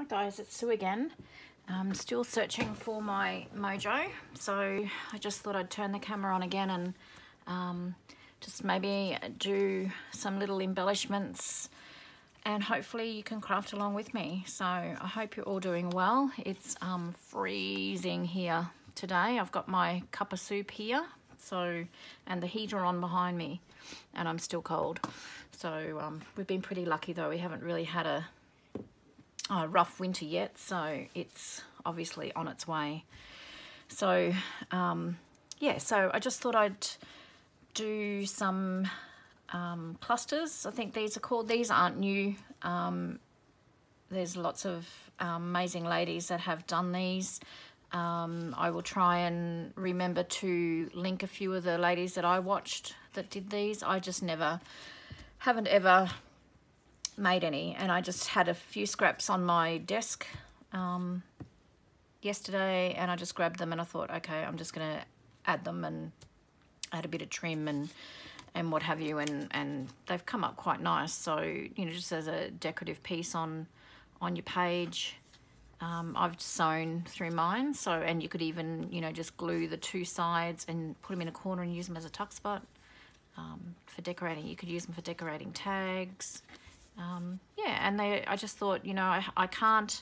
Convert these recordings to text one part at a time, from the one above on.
guys, it's Sue again. I'm still searching for my mojo, so I just thought I'd turn the camera on again and just maybe do some little embellishments, and hopefully you can craft along with me. So I hope you're all doing well. It's freezing here today. I've got my cup of soup here, and the heater on behind me, and I'm still cold. So we've been pretty lucky though. We haven't really had a rough winter yet, so it's obviously on its way. So yeah, so I just thought I'd do some clusters. I think these are called. These aren't new. There's lots of amazing ladies that have done these. I will try and remember to link a few of the ladies that I watched that did these. I just haven't ever made any, and I just had a few scraps on my desk yesterday, and I just grabbed them and I thought, okay, I'm just gonna add them and add a bit of trim and what have you, and they've come up quite nice. So, you know, just as a decorative piece on your page. I've sewn through mine, so, and you could even, you know, just glue the two sides and put them in a corner and use them as a tuck spot for decorating. You could use them for decorating tags. Yeah, and I just thought, you know, I can't,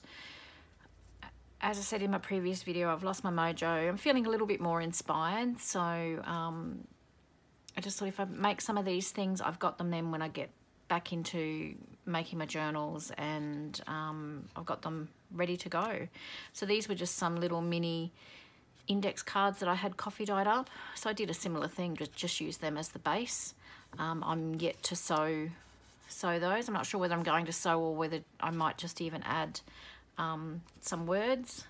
as I said in my previous video, I've lost my mojo. I'm feeling a little bit more inspired, so I just thought if I make some of these things, I've got them then when I get back into making my journals, and I've got them ready to go. So these were just some little mini index cards that I had coffee dyed up. So I did a similar thing, just use them as the base. I'm yet to sew those. I'm not sure whether I'm going to sew or whether I might just even add some words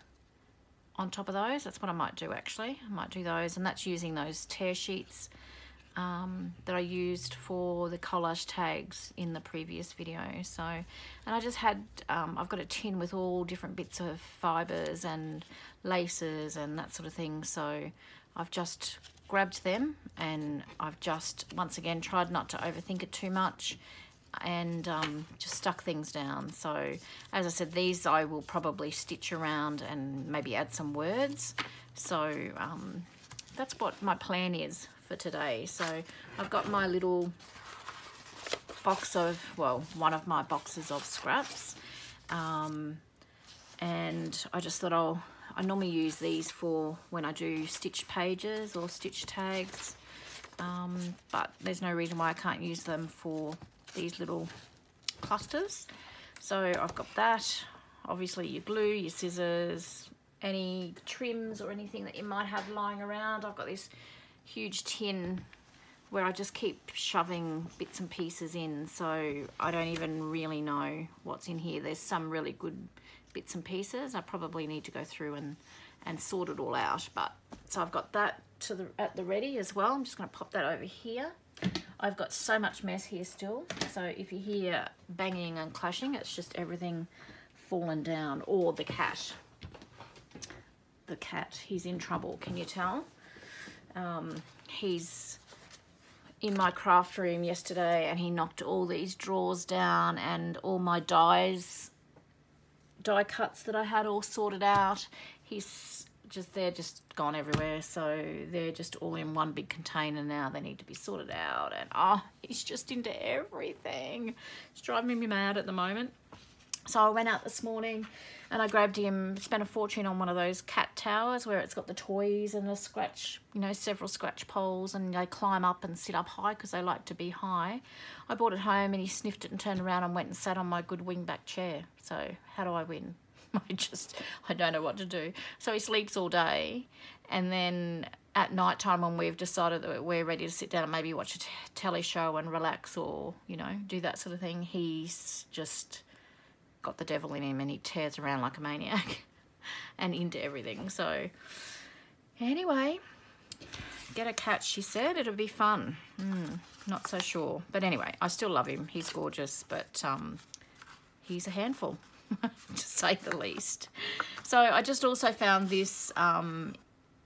on top of those. That's what I might do actually. I might do those, and that's using those tear sheets that I used for the collage tags in the previous video. So, and I just had, I've got a tin with all different bits of fibres and laces and that sort of thing. So I've just grabbed them, and I've just, once again, tried not to overthink it too much, and just stuck things down. So as I said, these I will probably stitch around and maybe add some words. So that's what my plan is for today. So I've got my little box of, well, one of my boxes of scraps, and I just thought I normally use these for when I do stitch pages or stitch tags, but there's no reason why I can't use them for these little clusters. So I've got that, obviously your glue, your scissors, any trims or anything that you might have lying around. I've got this huge tin where I just keep shoving bits and pieces in, so I don't even really know what's in here. There's some really good bits and pieces. I probably need to go through and sort it all out, but so I've got that at the ready as well. I'm just going to pop that over here. I've got so much mess here still, so if you hear banging and clashing, it's just everything fallen down. Or the cat, he's in trouble, can you tell? He's in my craft room yesterday, and he knocked all these drawers down, and all my die cuts that I had all sorted out. They're just gone everywhere, so they're just all in one big container now. They need to be sorted out, and he's just into everything. It's driving me mad at the moment. So I went out this morning and I grabbed him, spent a fortune on one of those cat towers where it's got the toys and the scratch, you know, several scratch poles, and they climb up and sit up high because they like to be high. I brought it home and he sniffed it and turned around and went and sat on my good wingback chair. So how do I win? I don't know what to do. So he sleeps all day, and then at night time, when we've decided that we're ready to sit down and maybe watch a telly show and relax, or, you know, do that sort of thing, he's just got the devil in him, and he tears around like a maniac and into everything. So anyway, get a cat, she said. It'll be fun. Not so sure, but anyway, I still love him. He's gorgeous, but he's a handful to say the least. So I just also found this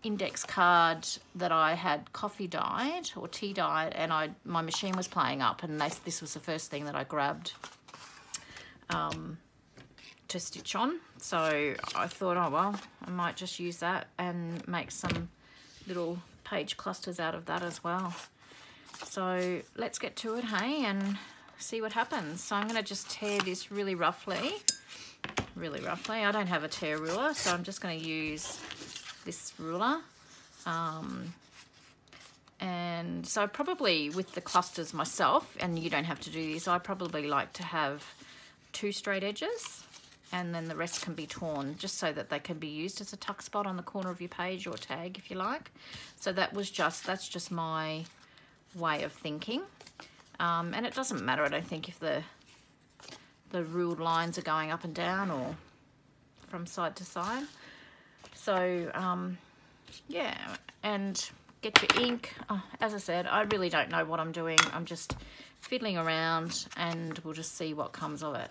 index card that I had coffee dyed or tea dyed, and my machine was playing up, and this was the first thing that I grabbed. to stitch on. So I thought, oh well, I might just use that and make some little page clusters out of that as well. So let's get to it, hey, and see what happens. So I'm going to just tear this really roughly. I don't have a tear ruler, so I'm just going to use this ruler. And so probably with the clusters myself, and you don't have to do this, I probably like to have 2 straight edges, and then the rest can be torn, just so that they can be used as a tuck spot on the corner of your page or tag if you like. So that's just my way of thinking. And it doesn't matter, I don't think, if the ruled lines are going up and down or from side to side. So yeah, and get your ink. Oh, as I said, I really don't know what I'm doing. I'm just fiddling around, and we'll just see what comes of it.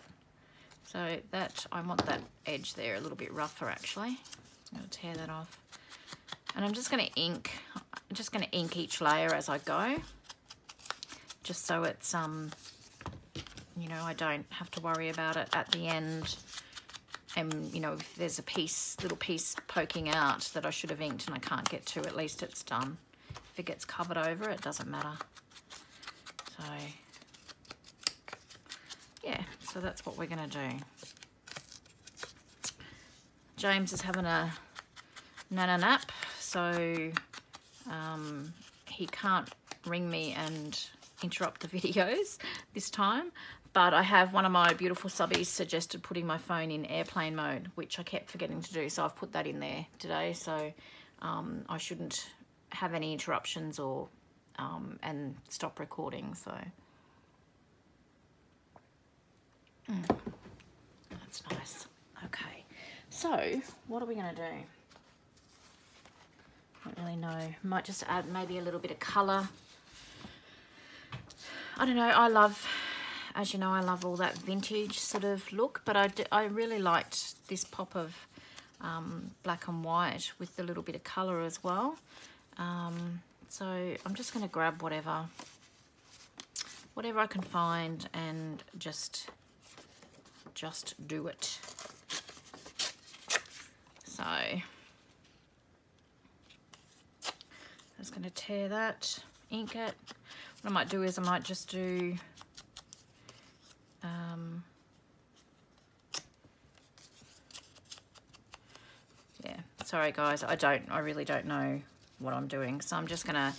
So that, I want that edge there a little bit rougher actually. I'm going to tear that off. And I'm just going to ink, each layer as I go, just so it's, you know, I don't have to worry about it at the end. And, you know, if there's a little piece poking out that I should have inked and I can't get to, at least it's done. If it gets covered over, it doesn't matter. So, yeah, so that's what we're going to do. James is having a nana nap, so he can't ring me and interrupt the videos this time. But I have one of my beautiful subbies suggested putting my phone in airplane mode, which I kept forgetting to do. So I've put that in there today. So I shouldn't have any interruptions or and stop recording. So that's nice. Okay. So what are we going to do? I don't really know. Might just add maybe a little bit of colour. I don't know. As you know, I love all that vintage sort of look, but I really liked this pop of black and white with the little bit of colour as well. So I'm just going to grab whatever I can find and just do it. So I'm just going to tear that, ink it. What I might do is I might just do yeah, sorry guys, I really don't know what I'm doing, so I'm just gonna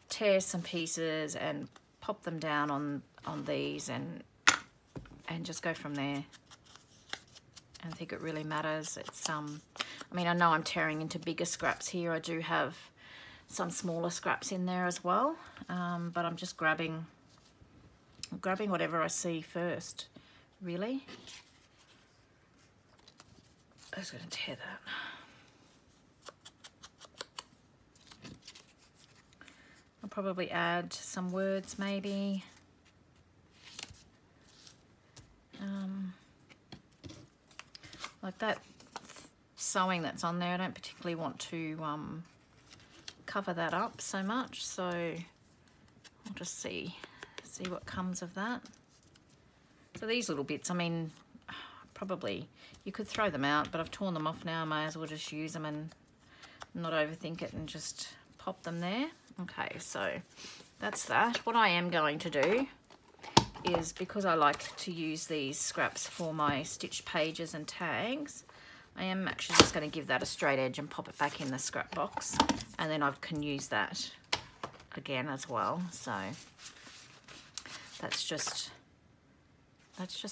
tear some pieces and pop them down on these and just go from there. I don't think it really matters. It's I mean, I know I'm tearing into bigger scraps here. I do have some smaller scraps in there as well, but I'm just grabbing whatever I see first, really. I was going to tear that. I'll probably add some words maybe. Like that sewing that's on there, I don't particularly want to cover that up so much, so I'll just see what comes of that. So these little bits, I mean, probably you could throw them out, but I've torn them off now. I may as well just use them and not overthink it and just pop them there. Okay, so that's that. What I am going to do is, because I like to use these scraps for my stitched pages and tags, I am actually just going to give that a straight edge and pop it back in the scrap box, and then I can use that again as well. So that's just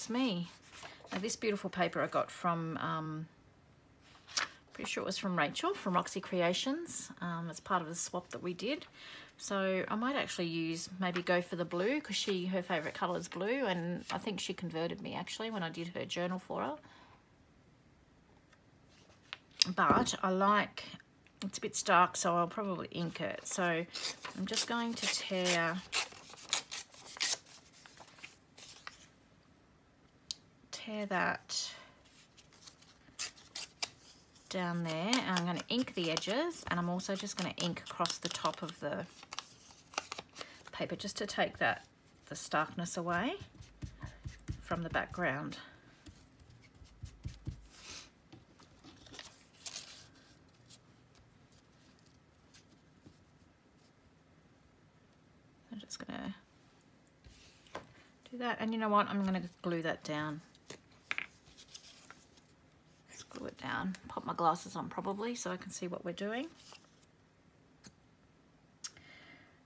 me. Now this beautiful paper I got from pretty sure it was from Rachel from Roxy Creations. It's part of the swap that we did. So I might actually maybe go for the blue, because her favourite colour is blue, and I think she converted me actually when I did her journal for her. But I like, it's a bit stark, so I'll probably ink it. So I'm just going to tear that down there, and I'm going to ink the edges, and I'm also just going to ink across the top of the paper just to take the starkness away from the background. gonna do that. And you know what? I'm gonna glue that down. Let's glue it down. Pop my glasses on probably so I can see what we're doing.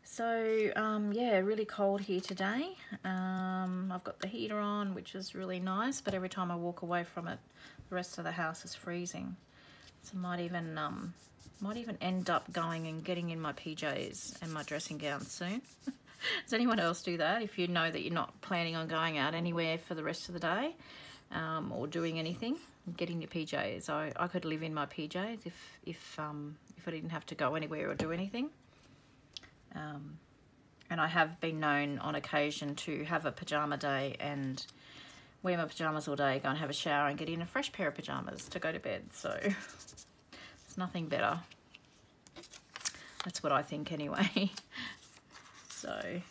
So yeah, really cold here today. I've got the heater on, which is really nice, but every time I walk away from it, the rest of the house is freezing. So I might even end up going and getting in my PJs and my dressing gown soon. Does anyone else do that? If you know that you're not planning on going out anywhere for the rest of the day, or doing anything, get in your PJs. I could live in my PJs if I didn't have to go anywhere or do anything. And I have been known on occasion to have a pajama day and wear my pajamas all day, go and have a shower and get in a fresh pair of pajamas to go to bed. So it's nothing better. That's what I think anyway. So,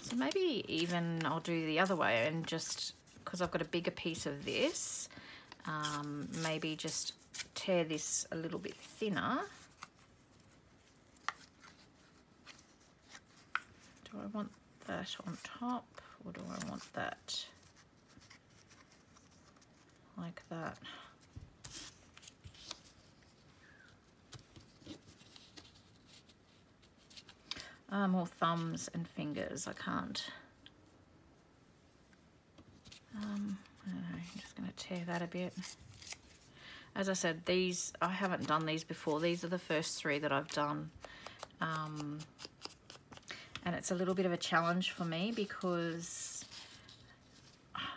so maybe even I'll do the other way, and just because I've got a bigger piece of this, maybe just tear this a little bit thinner. Do I want that on top, or do I want that like that? More thumbs and fingers. I can't. I don't know, I'm just going to tear that a bit. As I said, these, I haven't done these before. These are the first 3 that I've done. And it's a little bit of a challenge for me because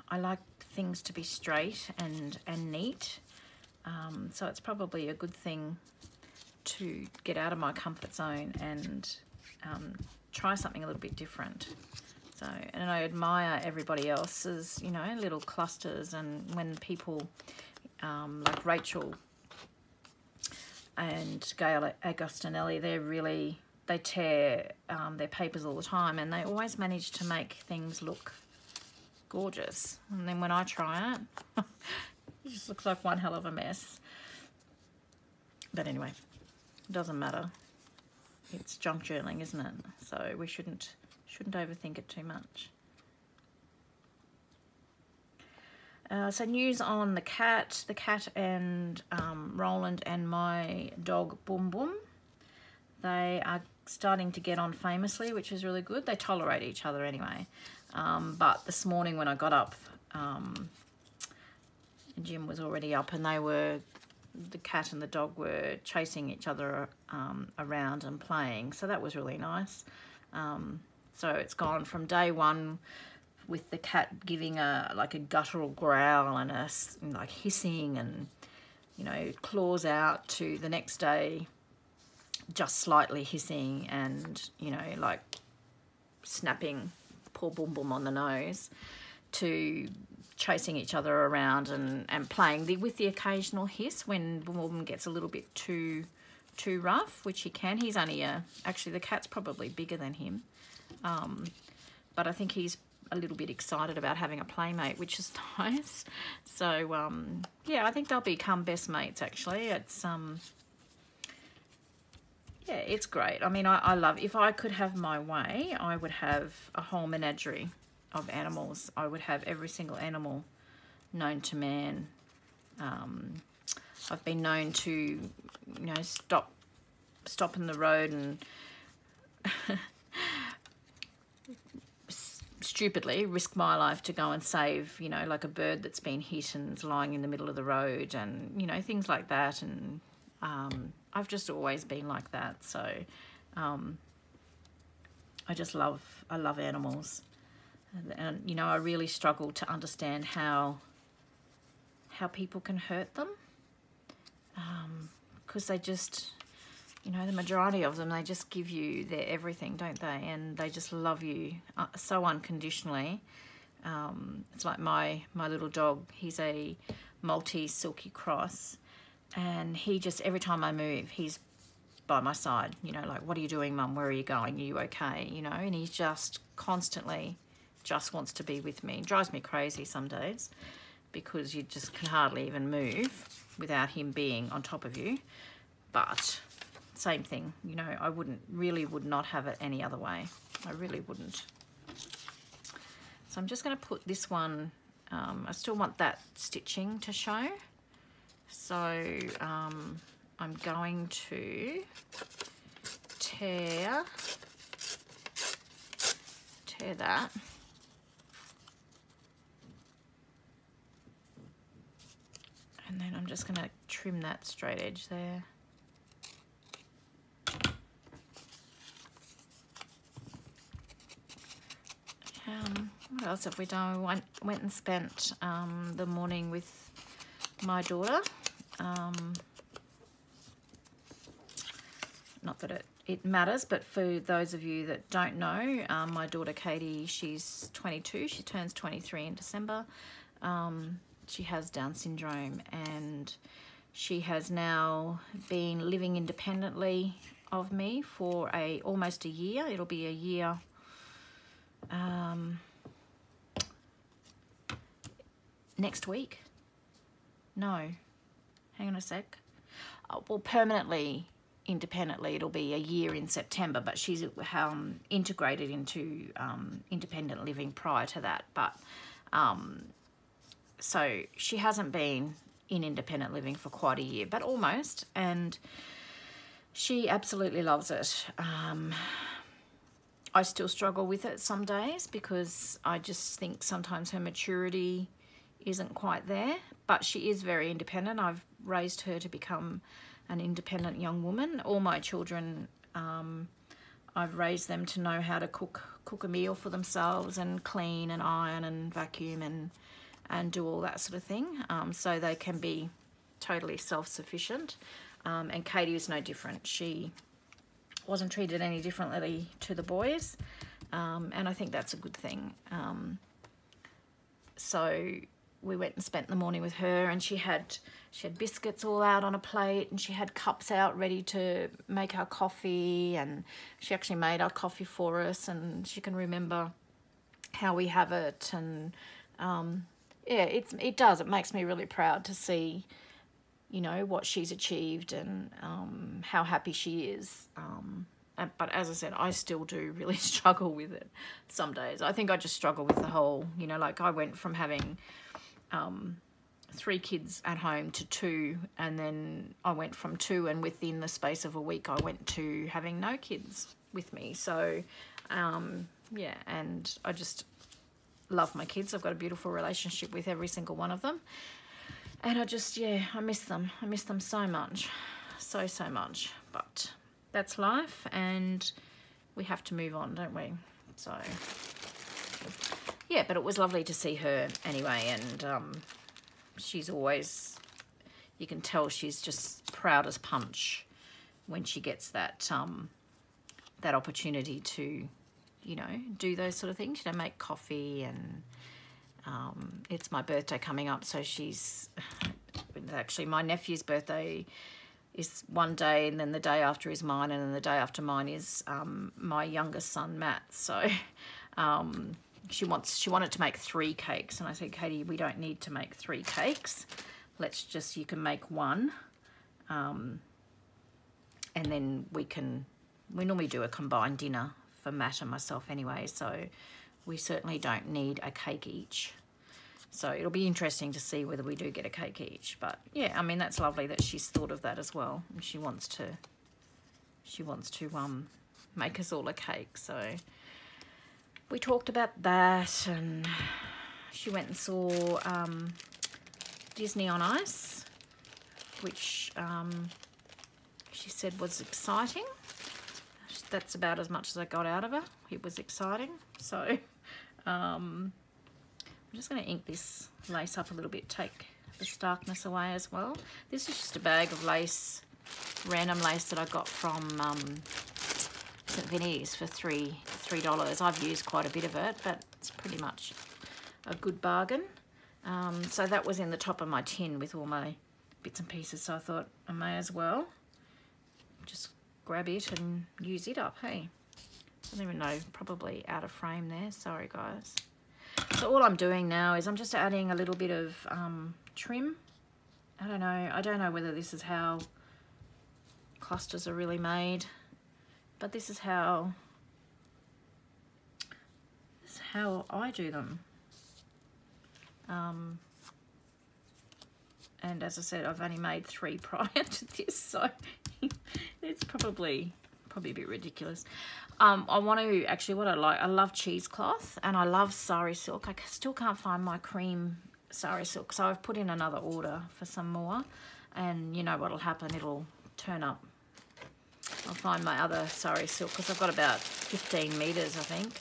I like things to be straight and neat. So it's probably a good thing to get out of my comfort zone and try something a little bit different. So, and I admire everybody else's, you know, little clusters, and when people like Rachel and Gail Agostinelli, they tear their papers all the time, and they always manage to make things look gorgeous. And then when I try it, it just looks like one hell of a mess. But anyway, it doesn't matter. It's junk journaling, isn't it? So we shouldn't overthink it too much. So news on the cat and Roland and my dog Boom Boom. They are starting to get on famously, which is really good. They tolerate each other anyway. But this morning when I got up, Jim was already up, and the cat and the dog were chasing each other around and playing. So that was really nice. So it's gone from day one with the cat giving like a guttural growl and like hissing and, you know, claws out, to the next day just slightly hissing and, you know, like snapping poor Boom Boom on the nose, to chasing each other around and playing with the occasional hiss when Boom Boom gets a little bit too rough, which he can. He's only actually the cat's probably bigger than him. But I think he's a little bit excited about having a playmate, which is nice. So, yeah, I think they'll become best mates, actually. It's, yeah, it's great. I mean, I love, if I could have my way, I would have a whole menagerie of animals. I would have every single animal known to man. I've been known to, you know, stop in the road and stupidly risk my life to go and save, you know, like a bird that's been hit and is lying in the middle of the road, and, you know, things like that. And I've just always been like that. So I love animals. And, you know, I really struggle to understand how people can hurt them, because they just, you know, the majority of them, they just give you their everything, don't they? And they just love you so unconditionally. It's like my little dog. He's a Maltese silky cross, and he just, every time I move, he's by my side, you know, like, what are you doing, Mum? Where are you going? Are you okay? You know, and he just constantly just wants to be with me. It drives me crazy some days, because you just can hardly even move without him being on top of you. But same thing, you know, I would not have it any other way. I really wouldn't. So I'm just going to put this one, I still want that stitching to show. So I'm going to tear that. And then I'm just going to trim that straight edge there. What else have we done? We went and spent the morning with my daughter. Not that it matters, but for those of you that don't know, my daughter Katie, she's 22. She turns 23 in December. She has Down syndrome, and she has now been living independently of me for almost a year. It'll be a year next week. No, hang on a sec. Well, permanently independently it'll be a year in September, but she's integrated into independent living prior to that. But so she hasn't been in independent living for quite a year, but almost, and she absolutely loves it. I still struggle with it some days because I just think sometimes her maturity isn't quite there, but she is very independent. I've raised her to become an independent young woman. All my children, I've raised them to know how to cook a meal for themselves and clean and iron and vacuum and do all that sort of thing, so they can be totally self-sufficient. And Katie is no different. She wasn't treated any differently to the boys, and I think that's a good thing. So we went and spent the morning with her, and she had biscuits all out on a plate, and she had cups out ready to make our coffee, and she actually made our coffee for us, and she can remember how we have it. And yeah, it makes me really proud to see, you know, what she's achieved and how happy she is. But as I said, I still do really struggle with it some days. I think I just struggle with the whole, you know, like I went from having 3 kids at home to 2, and then I went from 2, and within the space of a week I went to having no kids with me. So yeah, and I just love my kids. I've got a beautiful relationship with every single one of them, and I just, yeah, I miss them so much, so much. But that's life, and we have to move on, don't we? So yeah, but it was lovely to see her anyway, and she's always, you can tell she's just proud as punch when she gets that that opportunity to, you know, do those sort of things, you know, make coffee. And it's my birthday coming up, so she's actually, my nephew's birthday is one day, and then the day after is mine, and then the day after mine is my youngest son Matt. So she wanted to make 3 cakes, and I said, Katie, we don't need to make 3 cakes. Let's just, you can make 1, and then we normally do a combined dinner for Matt and myself anyway, so we certainly don't need a cake each. So it'll be interesting to see whether we do get a cake each. But yeah, I mean, that's lovely that she's thought of that as well. She wants to make us all a cake. So we talked about that, and she went and saw Disney on Ice, which she said was exciting. That's about as much as I got out of her. It was exciting. So I'm just going to ink this lace up a little bit, take the starkness away as well. This is just a bag of lace, random lace that I got from St. Vinny's for $3. I've used quite a bit of it, but it's pretty much a good bargain. So that was in the top of my tin with all my bits and pieces, so I thought I may as well just grab it and use it up. Hey, I don't even know, probably out of frame there, sorry guys. So all I'm doing now is I'm just adding a little bit of trim. I don't know whether this is how clusters are really made, but this is how I do them. And as I said, I've only made 3 prior to this, so it's probably a bit ridiculous. I want to actually, what I love cheesecloth and I love sari silk. I still can't find my cream sari silk, so I've put in another order for some more, and you know what'll happen, it'll turn up. I'll find my other sari silk because I've got about 15 meters, I think.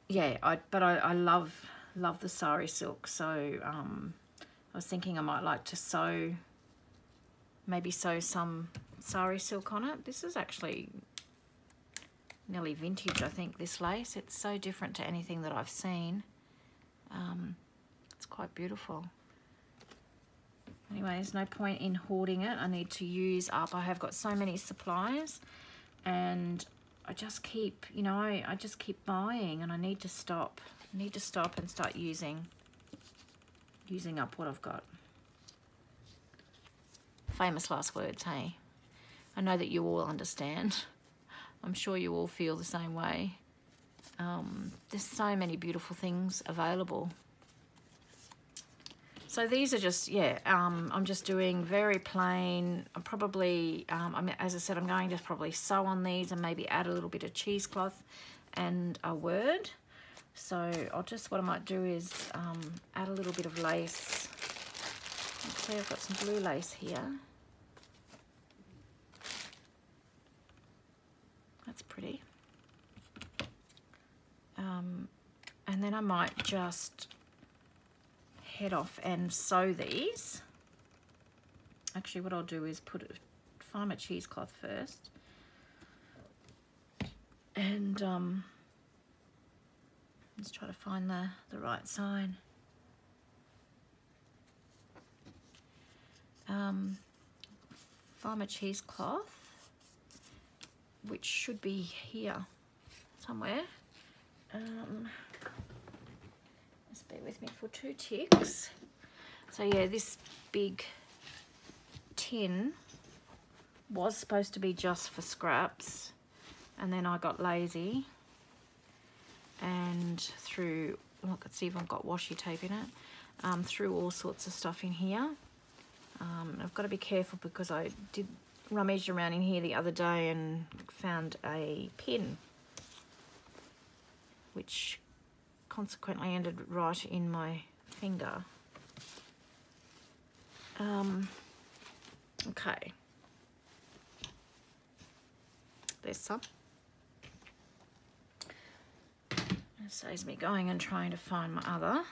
Yeah, I love the sari silk, so I was thinking I might like to maybe sew some sari silk on it. This is actually nearly vintage, I think, this lace. It's so different to anything that I've seen. It's quite beautiful. Anyway, there's no point in hoarding it. I need to use up. I have got so many supplies, and I just keep, you know, I just keep buying, and I need to stop. I need to stop and start using up what I've got. Famous last words, hey? I know that you all understand. I'm sure you all feel the same way. There's so many beautiful things available. So these are just, yeah, I'm just doing very plain. I'm probably, as I said, I'm going to probably sew on these and maybe add a little bit of cheesecloth and a word. So I'll just, what I might do is add a little bit of lace. Let's see, I've got some blue lace here. That's pretty. And then I might just head off and sew these. Actually, what I'll do is find my cheesecloth first, and let's try to find the right sign. Find my cheesecloth, which should be here somewhere. Just bear with me for 2 ticks. So yeah, this big tin was supposed to be just for scraps, and then I got lazy and threw, look, let's see if I've got washi tape in it, threw all sorts of stuff in here. I've got to be careful because I did rummage around in here the other day and found a pin, which consequently ended right in my finger. Okay, there's some. It saves me going and trying to find my other.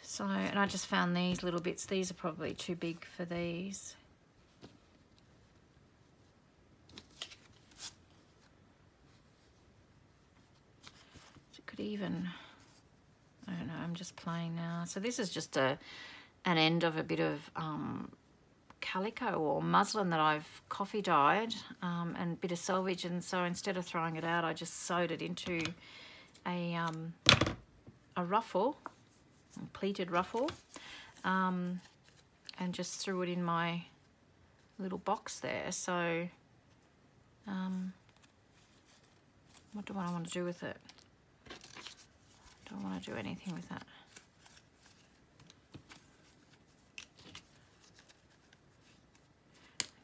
So, and I just found these little bits. These are probably too big for these. Even, I don't know, I'm just playing now. So this is just an end of a bit of calico or muslin that I've coffee dyed, and a bit of selvage, and so instead of throwing it out, I just sewed it into a ruffle, a pleated ruffle, and just threw it in my little box there. So what do I want to do with it? Don't want to do anything with that.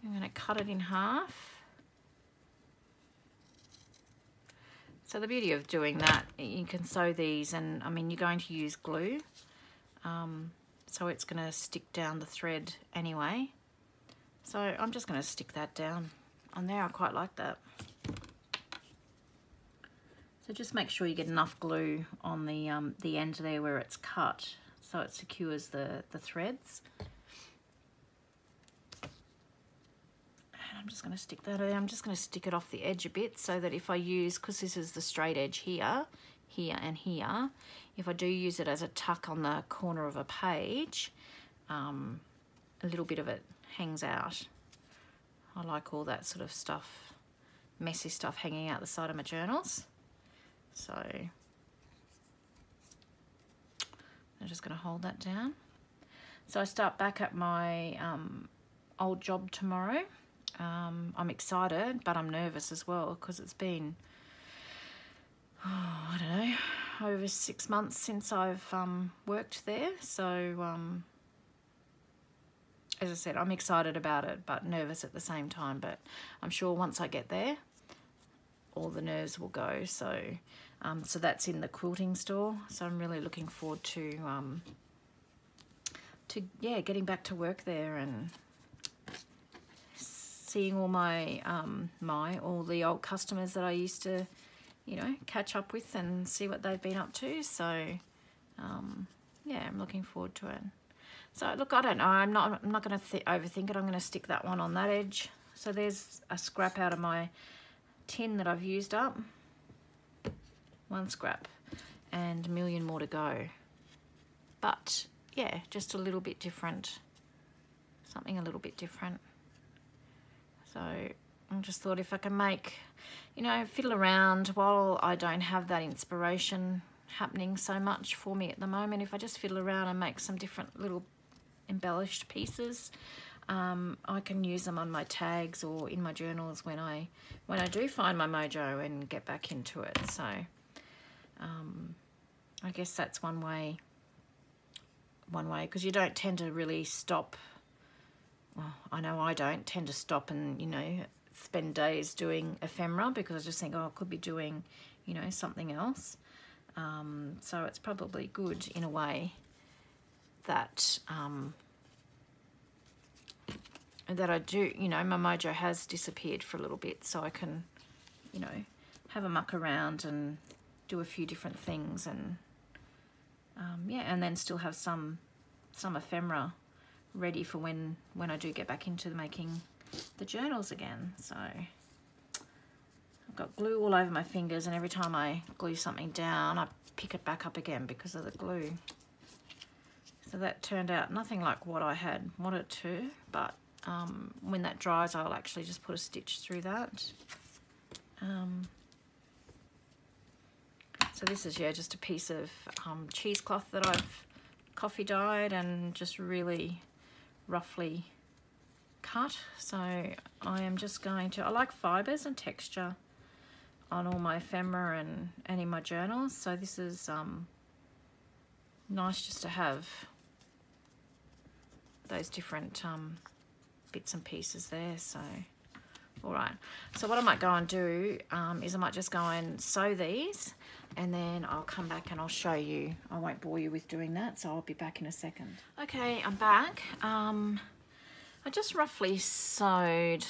I'm going to cut it in half. So the beauty of doing that, you can sew these, and I mean, you're going to use glue, so it's going to stick down the thread anyway. So I'm just going to stick that down on there. I quite like that. So just make sure you get enough glue on the end there where it's cut, so it secures the threads. And I'm just going to stick that there. I'm just going to stick it off the edge a bit so that if I use, because this is the straight edge here, here and here, if I do use it as a tuck on the corner of a page, a little bit of it hangs out. I like all that sort of stuff, messy stuff hanging out the side of my journals. So I'm just going to hold that down. So I start back at my old job tomorrow. I'm excited, but I'm nervous as well because it's been, I don't know, over 6 months since I've worked there. So as I said, I'm excited about it, but nervous at the same time. But I'm sure once I get there, all the nerves will go. So so that's in the quilting store. So I'm really looking forward to yeah, getting back to work there and seeing all my all the old customers that I used to, you know, catch up with and see what they've been up to. So yeah, I'm looking forward to it. So look, I don't know, I'm not going to overthink it. I'm going to stick that one on that edge. So there's a scrap out of my tin that I've used up. One scrap and a million more to go. But yeah, just a little bit different. Something a little bit different. So I just thought if I can make, you know, fiddle around while I don't have that inspiration happening so much for me at the moment. If I just fiddle around and make some different little embellished pieces, I can use them on my tags or in my journals when I do find my mojo and get back into it. So I guess that's one way, because you don't tend to really stop. Well, I know I don't tend to stop and, you know, spend days doing ephemera, because I just think, oh, I could be doing, you know, something else. So it's probably good in a way that that I do, you know, my mojo has disappeared for a little bit, so I can, you know, have a muck around and do a few different things, and yeah, and then still have some ephemera ready for when I do get back into making the journals again. So I've got glue all over my fingers, and every time I glue something down, I pick it back up again because of the glue. So that turned out nothing like what I had wanted to, but when that dries, I'll actually just put a stitch through that. So this is, yeah, just a piece of cheesecloth that I've coffee dyed and just really roughly cut. So I am just going to, I like fibres and texture on all my ephemera and in my journals. So this is nice just to have those different bits and pieces there. So all right, so what I might go and do is I might just go and sew these, and then I'll come back and I'll show you. I won't bore you with doing that, so I'll be back in a second. Okay, I'm back. I just roughly sewed.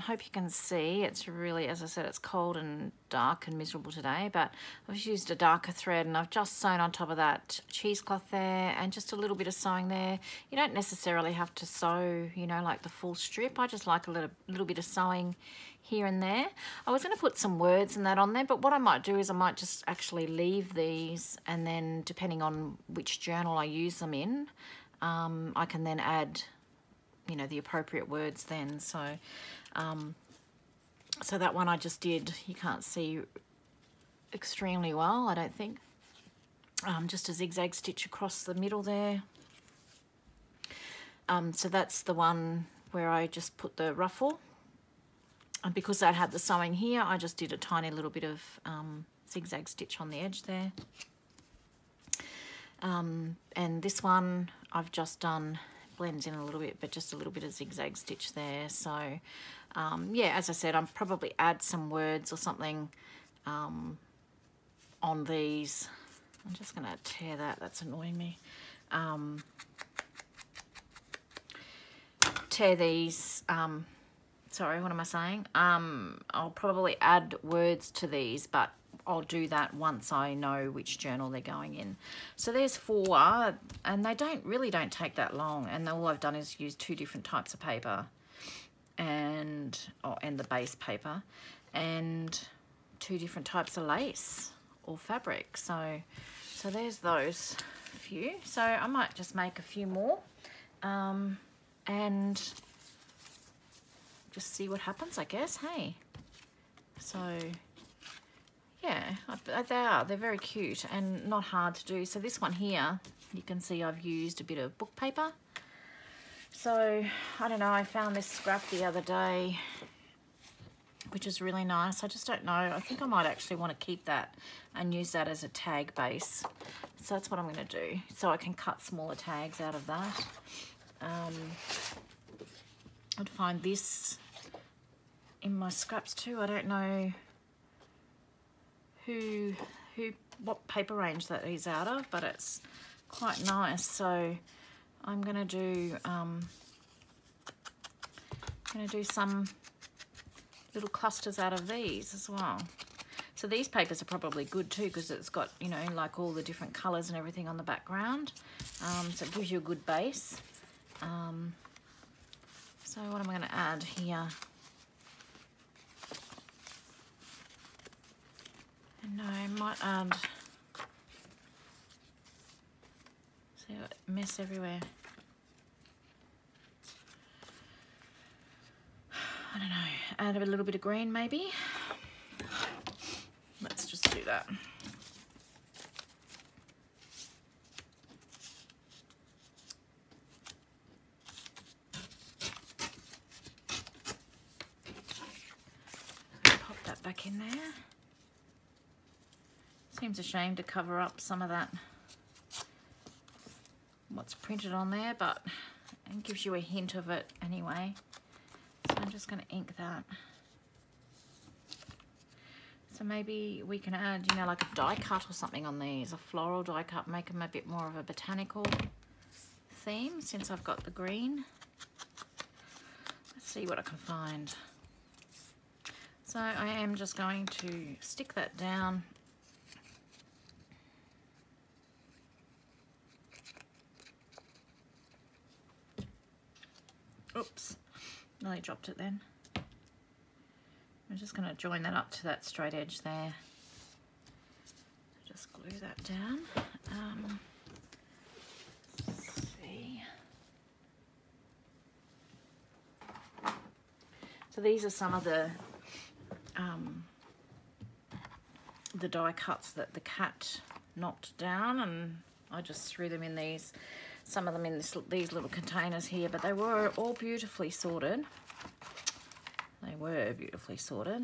Hope you can see. It's really, as I said, it's cold and dark and miserable today, but I've used a darker thread and I've just sewn on top of that cheesecloth there and just a little bit of sewing there. You don't necessarily have to sew, you know, like the full strip. I just like a little bit of sewing here and there. I was going to put some words and that on there, but what I might do is I might just actually leave these, and then depending on which journal I use them in, I can then add, you know, the appropriate words then. So so that one I just did, you can't see extremely well, I don't think. Just a zigzag stitch across the middle there. So that's the one where I just put the ruffle. And because that had the sewing here, I just did a tiny little bit of zigzag stitch on the edge there. And this one I've just done, blends in a little bit, but just a little bit of zigzag stitch there. So yeah, as I said, I'll probably add some words or something on these. I'm just going to tear that, that's annoying me. Tear these, sorry, what am I saying? I'll probably add words to these, but I'll do that once I know which journal they're going in. So there's 4, and they really don't take that long, and all I've done is use 2 different types of paper and the base paper, and 2 different types of lace or fabric. So there's those few. So I might just make a few more and just see what happens, I guess. Hey, so yeah, they are. They're very cute and not hard to do. So this one here, you can see I've used a bit of book paper. So, I don't know, I found this scrap the other day, which is really nice. I just don't know. I think I might actually want to keep that and use that as a tag base. So that's what I'm going to do. So I can cut smaller tags out of that. I'd find this in my scraps too. I don't know what paper range that is out of, but it's quite nice. So I'm going to do some little clusters out of these as well. So these papers are probably good too, because it's got, you know, like all the different colours and everything on the background. So it gives you a good base. So what am I going to add here? No, I might add, see, mess everywhere. I don't know, add a little bit of green maybe. Let's just do that. Pop that back in there. Seems a shame to cover up some of that, what's printed on there, but it gives you a hint of it anyway. So I'm just going to ink that. So maybe we can add, you know, like a die cut or something on these, a floral die cut, make them a bit more of a botanical theme since I've got the green. Let's see what I can find. So I am just going to stick that down. Oops, nearly dropped it then. I'm just going to join that up to that straight edge there. Just glue that down. Let's see. So these are some of the die cuts that the cat knocked down, and I just threw them in these. Some of them in these little containers here, but they were all beautifully sorted. They were beautifully sorted.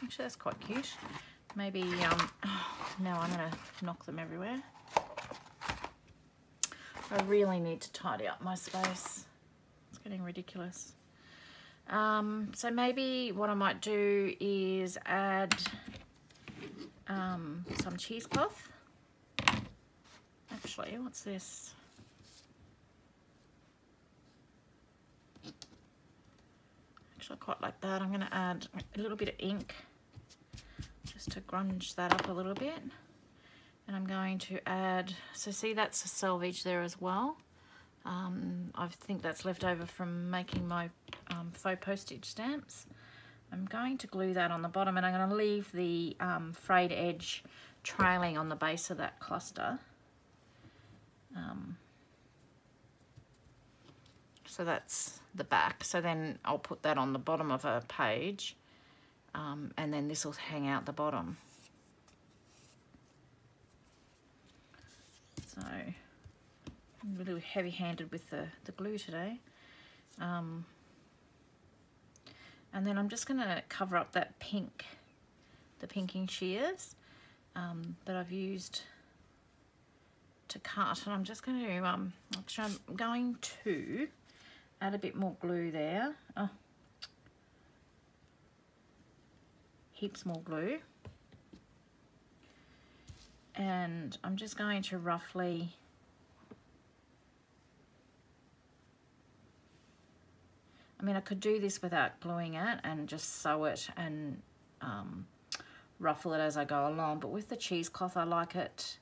Actually, that's quite cute. Maybe, now I'm going to knock them everywhere. I really need to tidy up my space. It's getting ridiculous. So maybe what I might do is add some cheesecloth. Actually, what's this? Actually, I quite like that. I'm going to add a little bit of ink just to grunge that up a little bit. And I'm going to add, so see, that's a selvage there as well. I think that's left over from making my faux postage stamps. I'm going to glue that on the bottom, and I'm going to leave the frayed edge trailing on the base of that cluster. So that's the back. So then I'll put that on the bottom of a page, and then this will hang out the bottom. So I'm a little heavy-handed with the glue today. And then I'm just going to cover up that pink, the pinking shears that I've used to cut. And I'm just going to, actually I'm going to add a bit more glue there. Oh, heaps more glue. And I'm just going to roughly I could do this without gluing it and just sew it and ruffle it as I go along, but with the cheesecloth I like it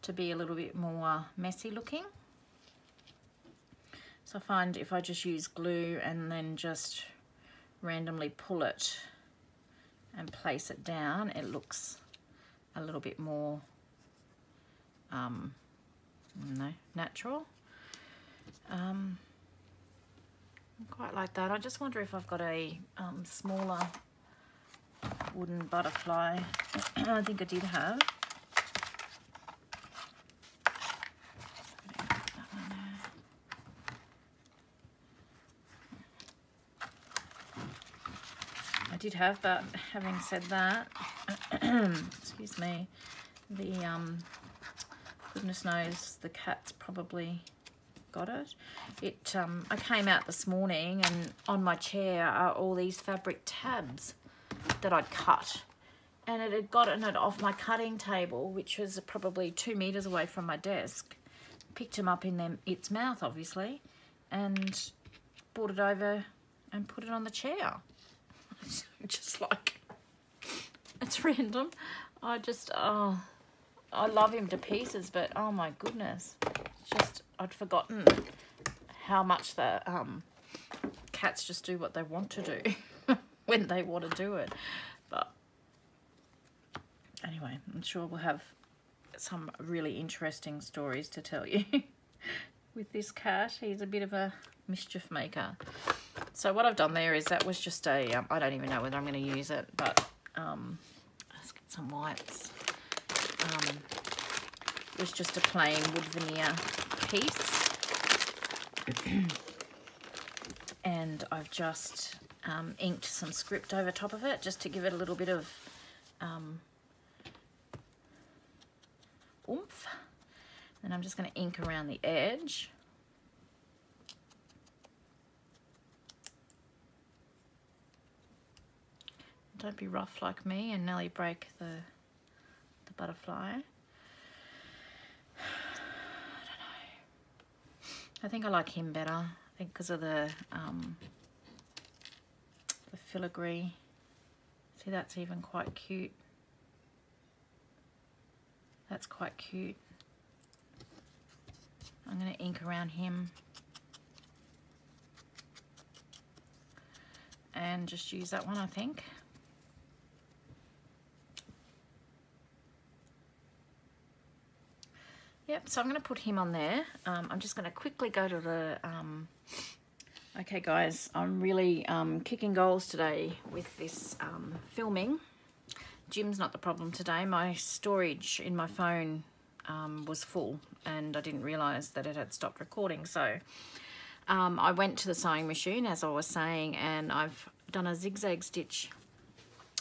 to be a little bit more messy looking. So I find if I just use glue and then just randomly pull it and place it down, it looks a little bit more natural. I quite like that. I just wonder if I've got a smaller wooden butterfly. I think I did have. I did have, but having said that, excuse me, the goodness knows the cat's probably got it. I came out this morning and on my chair are all these fabric tabs that I'd cut, and it had gotten it off my cutting table, which was probably 2 meters away from my desk. Picked him up in its mouth, obviously, and brought it over and put it on the chair. Just like, it's random. I love him to pieces, but oh my goodness, just I'd forgotten how much the cats just do what they want to do when they want to do it. But anyway, I'm sure we'll have some really interesting stories to tell you with this cat. He's a bit of a mischief maker. So what I've done there is that was just a, I don't even know whether I'm going to use it, but let's get some whites. It was just a plain wood veneer piece. And I've just inked some script over top of it just to give it a little bit of oomph. And I'm just going to ink around the edge. Don't be rough like me and nearly break the butterfly. I don't know. I think I like him better. I think because of the filigree. See, that's even quite cute. That's quite cute. I'm going to ink around him and just use that one, I think. Yep, so I'm going to put him on there. I'm just going to quickly go to the... okay, guys, I'm really kicking goals today with this filming. Jim's not the problem today. My storage in my phone was full and I didn't realise that it had stopped recording. So I went to the sewing machine, as I was saying, and I've done a zigzag stitch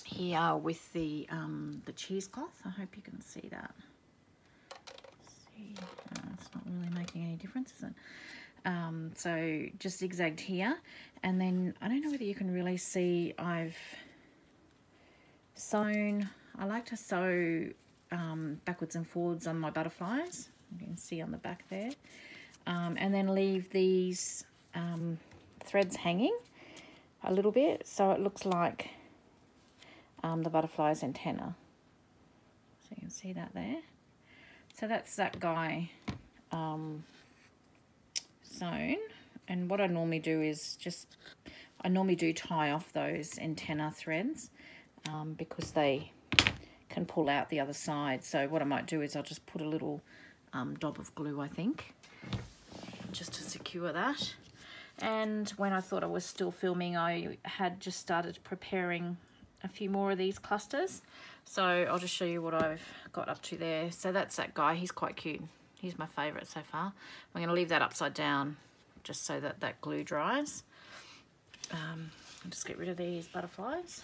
here with the cheesecloth. I hope you can see that. It's not really making any difference, is it? So just zigzagged here, and then I don't know whether you can really see, I've sewn, I like to sew backwards and forwards on my butterflies. You can see on the back there, and then leave these threads hanging a little bit so it looks like the butterfly's antenna. So you can see that there. So that's that guy sewn, and what I normally do is I normally do tie off those antenna threads because they can pull out the other side. So what I might do is I'll just put a little dab of glue, I think, just to secure that. And when I thought I was still filming, I had just started preparing a few more of these clusters. So I'll just show you what I've got up to there. So that's that guy. He's quite cute. He's my favourite so far. I'm going to leave that upside down just so that that glue dries. I'll just get rid of these butterflies.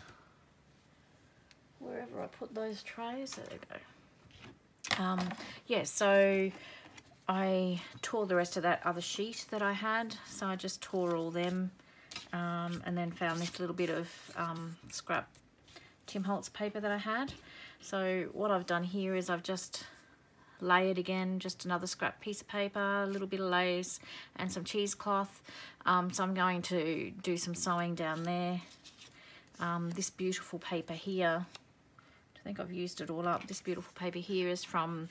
Wherever I put those trays, there they go. Yeah, so I tore the rest of that other sheet that I had. So I just tore all them and then found this little bit of scrap Tim Holtz paper that I had. So what I've done here is I've just layered again, just another scrap piece of paper, a little bit of lace and some cheesecloth. So I'm going to do some sewing down there. This beautiful paper here, I think I've used it all up. This beautiful paper here is from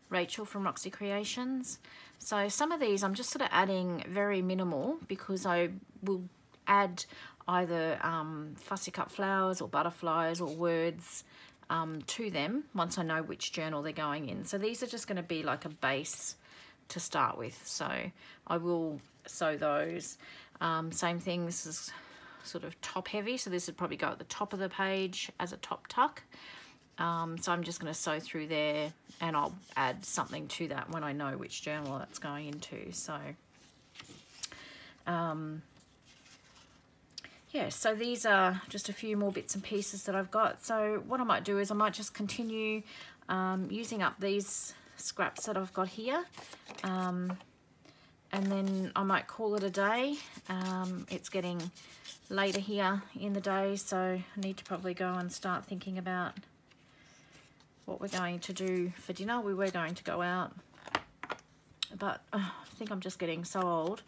Rachel from Roxy Creations. So some of these I'm just sort of adding very minimal because I will add either fussy cut flowers or butterflies or words to them once I know which journal they're going in. So these are just going to be like a base to start with. So I will sew those. Same thing, this is sort of top heavy, so this would probably go at the top of the page as a top tuck. So I'm just going to sew through there, and I'll add something to that when I know which journal that's going into. So yeah, so these are just a few more bits and pieces that I've got. So what I might do is I might just continue using up these scraps that I've got here, and then I might call it a day. It's getting later here in the day, so I need to probably go and start thinking about what we're going to do for dinner. We were going to go out, but I think I'm just getting so old.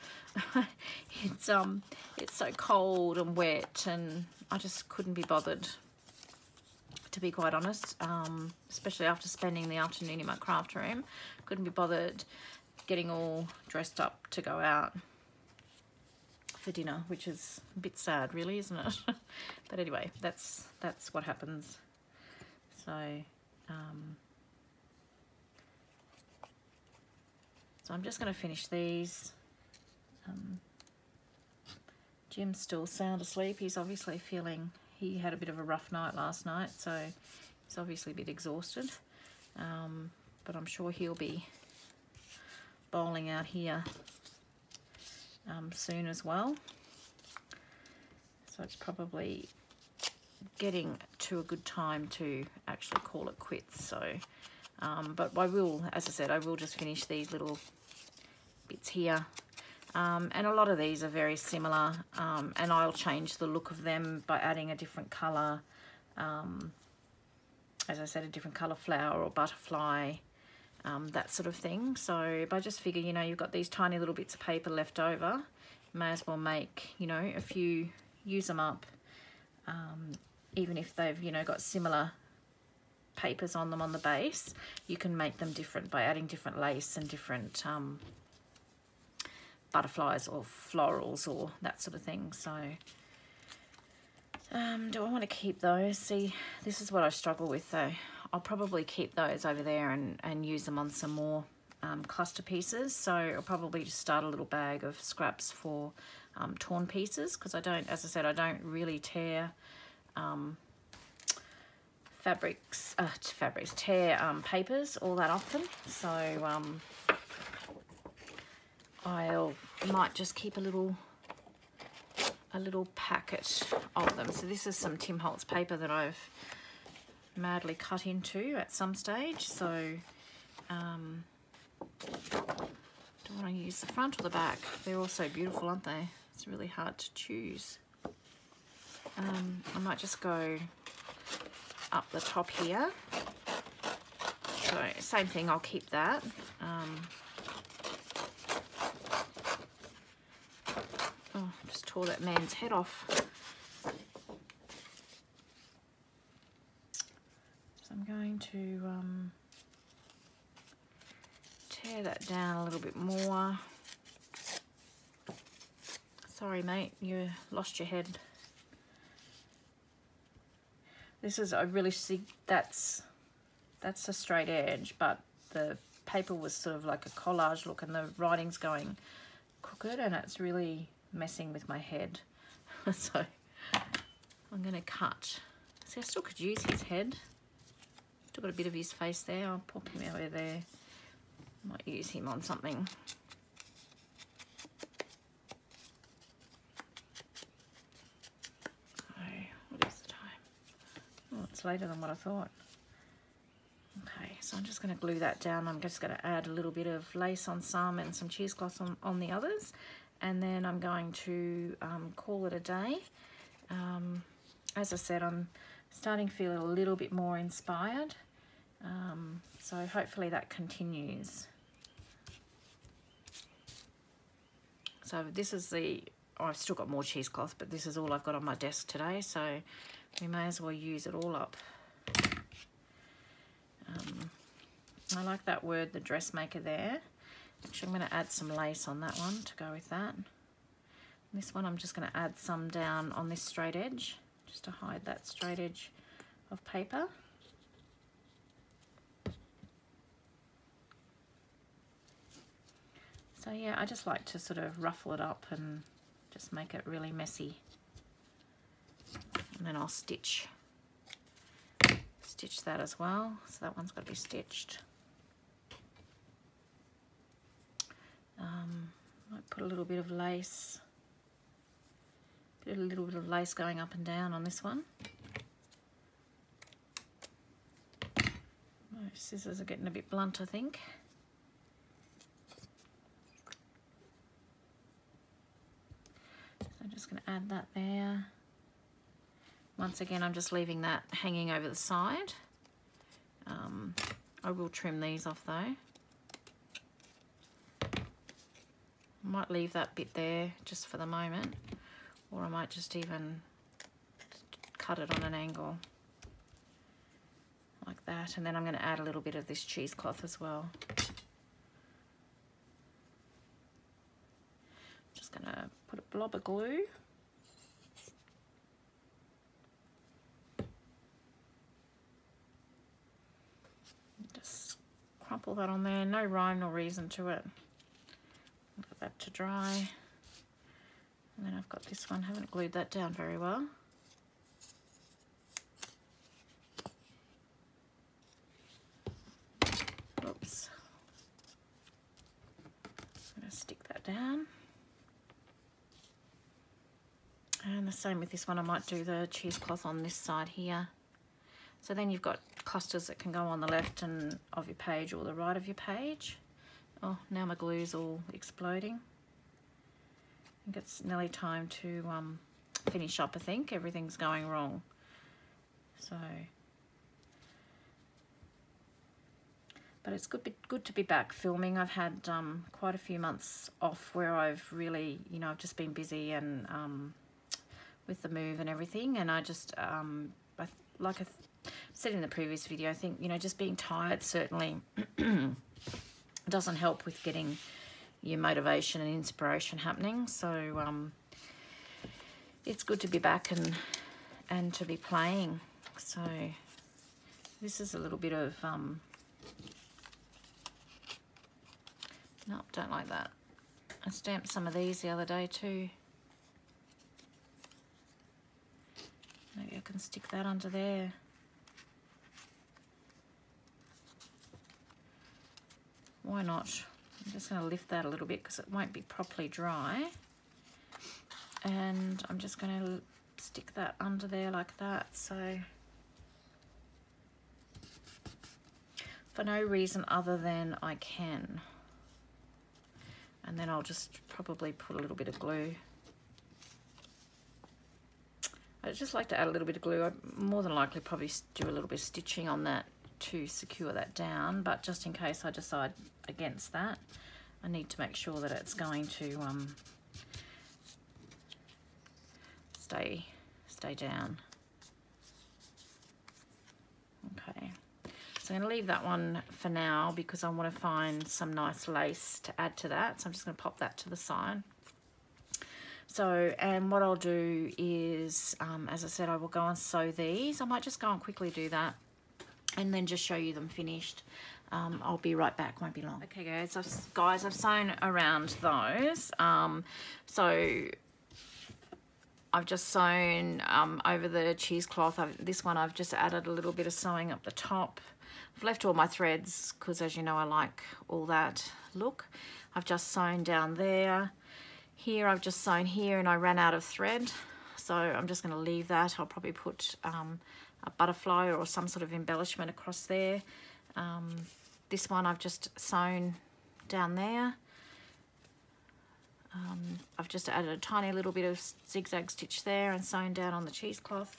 It's so cold and wet, and I just couldn't be bothered, to be quite honest, especially after spending the afternoon in my craft room. Couldn't be bothered getting all dressed up to go out for dinner, which is a bit sad really, isn't it? But anyway, that's what happens. So so I'm just going to finish these. Jim's still sound asleep. He's obviously feeling, he had a bit of a rough night last night, so he's obviously a bit exhausted, but I'm sure he'll be bowling out here soon as well. So it's probably getting to a good time to actually call it quits. So but I will, as I said, I will just finish these little bits here, and a lot of these are very similar, and I'll change the look of them by adding a different color, as I said, a different color flower or butterfly, that sort of thing. So but I just figure, you know, you've got these tiny little bits of paper left over, you may as well make, you know, a few, use them up, even if they've, you know, got similar papers on them on the base. You can make them different by adding different lace and different butterflies or florals or that sort of thing. So do I want to keep those? See, this is what I struggle with though. I'll probably keep those over there and use them on some more cluster pieces. So I'll probably just start a little bag of scraps for torn pieces, because I don't, as I said, I don't really tear papers all that often. So I might just keep a little packet of them. So this is some Tim Holtz paper that I've madly cut into at some stage. So do I want to use the front or the back? They're all so beautiful, aren't they? It's really hard to choose. I might just go up the top here. So same thing, I'll keep that. Oh, just tore that man's head off. So I'm going to tear that down a little bit more. Sorry mate, you lost your head. This is, I really see, that's a straight edge, but the paper was sort of like a collage look and the writing's going crooked and it's really messing with my head. So I'm going to cut. See, I still could use his head. Still got a bit of his face there. I'll pop him over there. Might use him on something. What is the time? Oh, it's later than what I thought. Okay, so I'm just going to glue that down. I'm just going to add a little bit of lace on some and some cheesecloth on the others. And then I'm going to call it a day. As I said, I'm starting to feel a little bit more inspired. So hopefully that continues. So this is the, oh, I've still got more cheesecloth, but this is all I've got on my desk today. So we may as well use it all up. I like that word, the dressmaker there. Actually, I'm going to add some lace on that one to go with that. This one I'm just going to add some down on this straight edge, just to hide that straight edge of paper. So yeah, I just like to sort of ruffle it up and just make it really messy. And then I'll stitch that as well. So that one's got to be stitched. Might put a little bit of lace, a little bit of lace going up and down on this one. My scissors are getting a bit blunt, I think. So I'm just going to add that there. Once again, I'm just leaving that hanging over the side. I will trim these off though. I might leave that bit there just for the moment, or I might just even cut it on an angle like that. And then I'm going to add a little bit of this cheesecloth as well. Just going to put a blob of glue. Just crumple that on there, no rhyme or reason to it. Let that to dry. And then I've got this one, haven't glued that down very well. Oops. I'm going to stick that down. And the same with this one, I might do the cheesecloth on this side here. So then you've got clusters that can go on the left and of your page or the right of your page. Oh, now my glue's all exploding. I think it's nearly time to finish up, I think. Everything's going wrong. So, but it's good to be back filming. I've had quite a few months off where I've really, you know, I've just been busy and with the move and everything. And I just, like I said in the previous video, I think, you know, just being tired certainly doesn't help with getting your motivation and inspiration happening. So it's good to be back and to be playing. So this is a little bit of no, don't like that. I stamped some of these the other day too. Maybe I can stick that under there. Why not? I'm just going to lift that a little bit because it won't be properly dry. And I'm just going to stick that under there like that. So for no reason other than I can. And then I'll just probably put a little bit of glue. I'd just like to add a little bit of glue. I'd more than likely probably do a little bit of stitching on that to secure that down, but just in case I decide against that, I need to make sure that it's going to stay down. Okay, so I'm going to leave that one for now because I want to find some nice lace to add to that. So I'm just going to pop that to the side. So, and what I'll do is, as I said, I will go and sew these. I might just go and quickly do that and then just show you them finished. I'll be right back, won't be long. Okay guys, I've sewn around those. So I've just sewn over the cheesecloth. This one I've just added a little bit of sewing up the top. I've left all my threads because, as you know, I like all that look. I've just sewn down there. Here I've just sewn here and I ran out of thread. So I'm just going to leave that. I'll probably put a butterfly or some sort of embellishment across there. This one I've just sewn down there. I've just added a tiny little bit of zigzag stitch there and sewn down on the cheesecloth.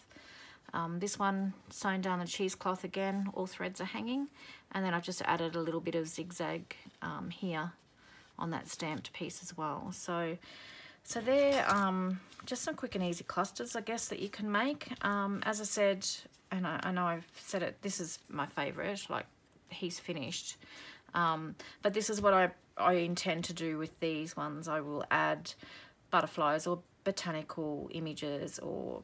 This one sewn down the cheesecloth again, all threads are hanging, and then I've just added a little bit of zigzag here on that stamped piece as well. So they're just some quick and easy clusters, I guess, that you can make. As I said, and I know I've said it, this is my favourite, like he's finished. But this is what I intend to do with these ones. I will add butterflies or botanical images or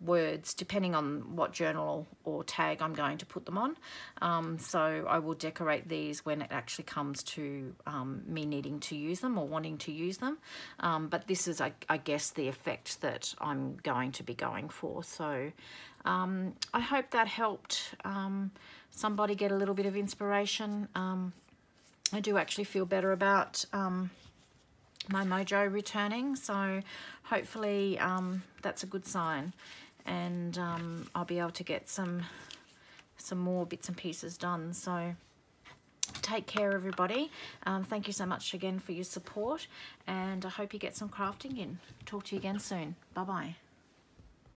words, depending on what journal or tag I'm going to put them on. So I will decorate these when it actually comes to me needing to use them or wanting to use them. But this is, I guess, the effect that I'm going to be going for. So I hope that helped somebody get a little bit of inspiration. I do actually feel better about my mojo returning, so hopefully that's a good sign, and I'll be able to get some more bits and pieces done. So take care, everybody. Thank you so much again for your support, and I hope you get some crafting in. Talk to you again soon. Bye bye.